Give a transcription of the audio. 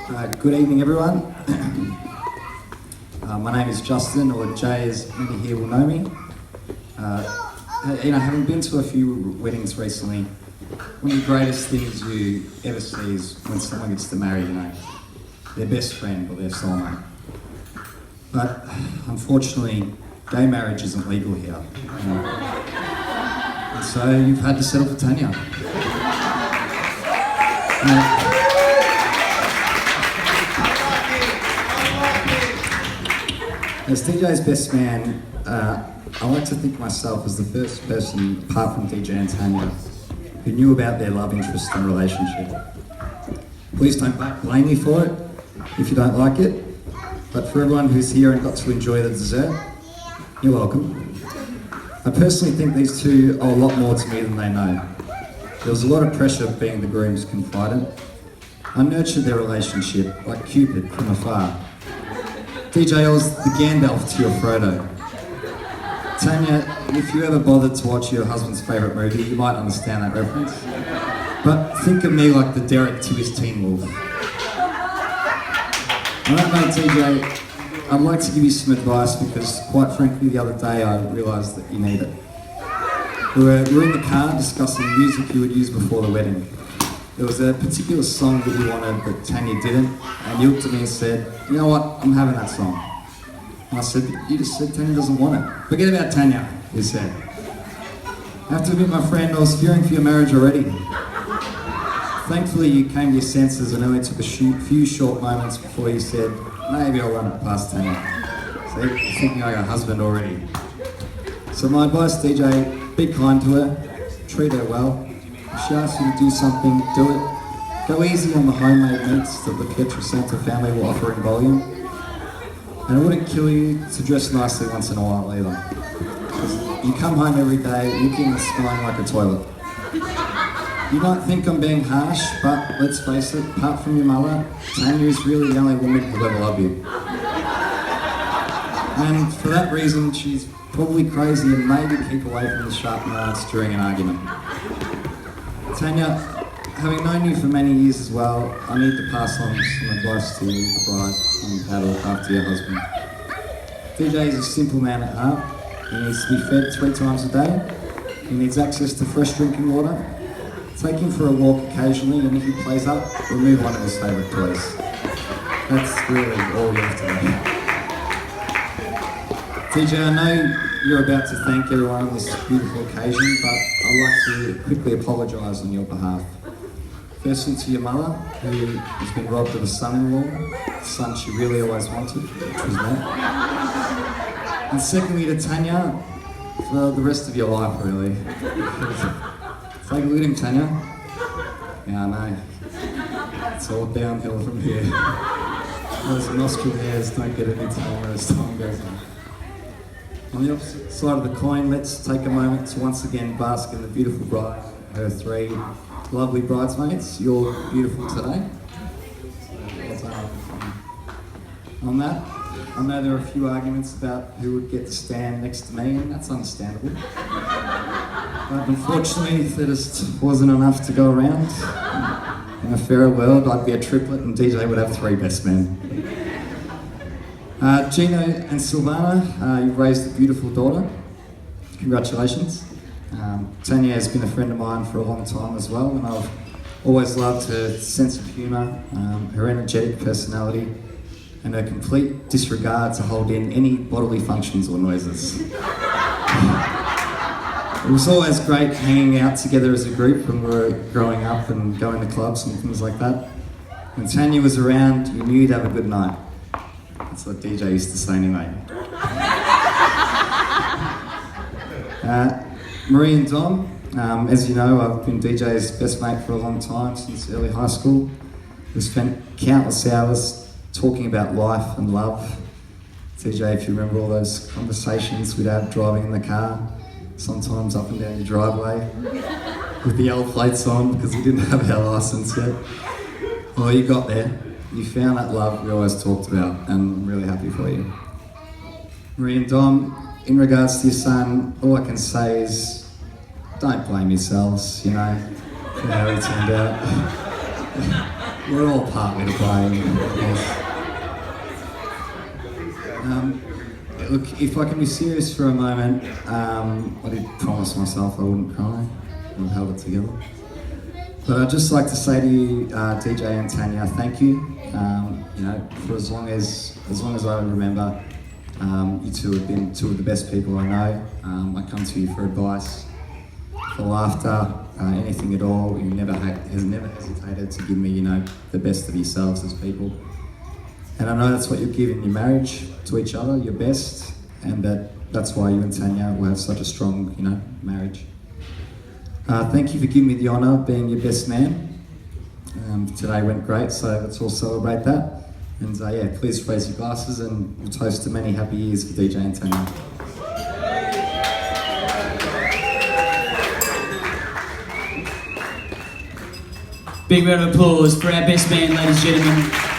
Good evening, everyone. My name is Justin, or Jay, as many here will know me. Having been to a few weddings recently, one of the greatest things you ever see is when someone gets to marry, their best friend or their soulmate. But unfortunately, gay marriage isn't legal here. And so you've had to settle for Tania. As DJ's best man, I like to think of myself as the first person, apart from DJ and Tania, who knew about their love interest and relationship. Please don't blame me for it if you don't like it, but for everyone who's here and got to enjoy the dessert, you're welcome. I personally think these two owe a lot more to me than they know. There was a lot of pressure being the groom's confidant. I nurtured their relationship like Cupid from afar. DJ, I was the Gandalf to your Frodo. Tania, if you ever bothered to watch your husband's favourite movie, you might understand that reference. But think of me like the Derek to his Teen Wolf. On that note, DJ, I'd like to give you some advice because, quite frankly, the other day I realised that you need it. We were in the car discussing music you would use before the wedding. There was a particular song that you wanted but Tania didn't, and you looked at me and said, "You know what, I'm having that song." And I said, "You just said Tania doesn't want it." "Forget about Tania," you said. I have to admit, my friend, I was fearing for your marriage already. Thankfully, you came to your senses and only took a few short moments before you said, "Maybe I'll run it past Tania." So you're thinking like a husband already. So my advice, DJ, be kind to her, treat her well. If she asks you to do something, do it. Go easy on the homemade meats that the Pietrasanta family will offer in volume. And it wouldn't kill you to dress nicely once in a while either. You come home every day looking and smelling like a toilet. You might think I'm being harsh, but let's face it, apart from your mother, Tania is really the only woman who'll ever love you. And for that reason, she's probably crazy and maybe keep away from the sharp knives during an argument. Tania, having known you for many years as well, I need to pass on some advice to you, the bride, on how to look after your husband. DJ is a simple man at heart. He needs to be fed 3 times a day. He needs access to fresh drinking water. Take him for a walk occasionally, and if he plays up, remove one of his favourite toys. That's really all you have to do. DJ, I know you're about to thank everyone on this beautiful occasion, but I'd like to quickly apologise on your behalf. Firstly to your mother, who has been robbed of a son-in-law, the son she really always wanted, which was me. And secondly to Tania, for the rest of your life really. Take a look at him, Tania. Yeah, I know. It's all downhill from here. Those nostril hairs don't get any taller as time goes on. On the opposite side of the coin, let's take a moment to once again bask in the beautiful bride, her 3 lovely bridesmaids. You're beautiful today. On that, I know there are a few arguments about who would get to stand next to me, and that's understandable. But unfortunately, there just wasn't enough to go around. In a fairer world, I'd be a triplet and DJ would have 3 best men. Gino and Silvana, you've raised a beautiful daughter. Congratulations. Tania has been a friend of mine for a long time as well, and I've always loved her sense of humour, her energetic personality, and her complete disregard to hold in any bodily functions or noises. It was always great hanging out together as a group when we were growing up and going to clubs and things like that. When Tania was around, you knew you'd have a good night. That's what DJ used to say anyway. Marie and Dom, as you know, I've been DJ's best mate for a long time, since early high school. We've spent countless hours talking about life and love. DJ, if you remember all those conversations we'd have driving in the car, sometimes up and down your driveway, with the L plates on because we didn't have our licence yet. Well, you got there. You found that love we always talked about, and I'm really happy for you. Marie and Dom, in regards to your son, all I can say is don't blame yourselves, for how he turned out. We're all partly to blame, of course. Look, if I can be serious for a moment, I did promise myself I wouldn't cry. I've held it together. But I'd just like to say to you, DJ and Tania, thank you. For as long as I remember, you two have been two of the best people I know. I come to you for advice, for laughter, anything at all. You never hesitated to give me, the best of yourselves as people. And I know that's what you give in your marriage to each other, your best, and that's why you and Tania will have such a strong, marriage. Thank you for giving me the honour of being your best man. Today went great, so let's all celebrate that. And please raise your glasses and we'll toast to many happy years for DJ and Tania. Big round of applause for our best man, ladies and gentlemen.